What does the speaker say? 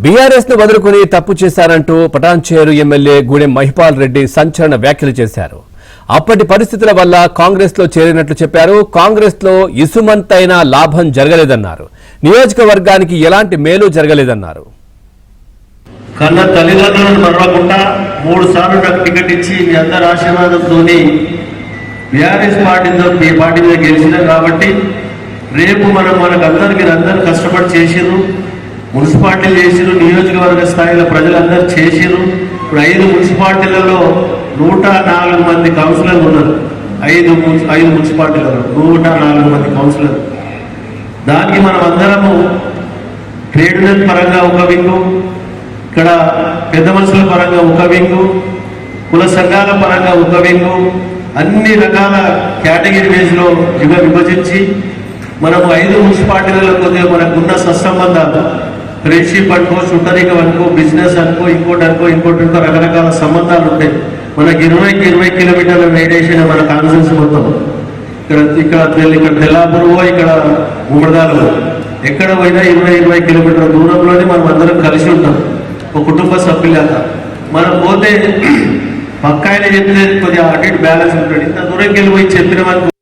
BRS ను వదులుకుని తప్పు చేశారంటూ పటాన్చేరు ఎమ్మెల్యే గూడెం మహిపాల్ రెడ్డి సంచలన వ్యాఖ్యలు చేశారు. అప్పటి పరిస్థితుల వల్ల కాంగ్రెస్ లో చేరినట్లు చెప్పారు. కాంగ్రెస్ లో ఇసుమంతైనా లాభం జరగలేదన్నారు. నియోజకవర్గానికి ఎలాంటి మేలు జరగలేదన్నారు. కన్న తల్లిదండ్రులను మరవకుండా 3 సార్లు నాకు టికెట్ ఇచ్చి మీ అందరి ఆశీర్వాదంతో బీఆర్ఎస్ పార్టీ మీద గెలిచినాం కాబట్టి రేపు మనకందరికి అందరూ కష్టపడి చేసిర్రు, మున్సిపాలిటీలు చేసిరు, నియోజకవర్గ స్థాయిలో ప్రజలందరూ చేసిరు. ఇప్పుడు 5 మున్సిపాలిటీలలో 104 మంది కౌన్సిలర్లు ఉన్నారు. 5 మున్సిపాలిటీలలో 104 మంది కౌన్సిలర్లు. దానికి మనం అందరము ట్రేడ్ యూనియన్ పరంగా ఒక వింగు, ఇక్కడ పెద్ద మనుషుల పరంగా ఒక వింగు, కుల సంఘాల పరంగా ఒక వింగు, అన్ని రకాల కేటగిరీ బేస్లో విభజించి మనము 5 మున్సిపాలిటీలలో కొద్దిగా మనకున్న సత్సంబంధాలు, ఫ్రెండ్షిప్ అనుకో, చుట్టరికం అనుకో, బిజినెస్ అనుకో, ఇంకోటి రకరకాల సంబంధాలు ఉంటాయి. మనకి 20 కిలోమీటర్ల రేడియేషన్ మన కాన్సెన్స్ మొత్తం. ఇక్కడ తెల్లాపూర్, ఇక్కడ ఉమ్మడిదాలు, ఎక్కడ పోయినా 20 కిలోమీటర్ల దూరంలోనే మనం అందరం కలిసి ఉంటాం, ఒక కుటుంబ సభ్యులాగా. మనం పోతే పక్కాయన చెప్తే కొద్దిగా అటు ఇటు బ్యాలెన్స్ ఉంటాడు. ఇంత దూరంకి వెళ్ళిపోయి చెప్పిన మనకు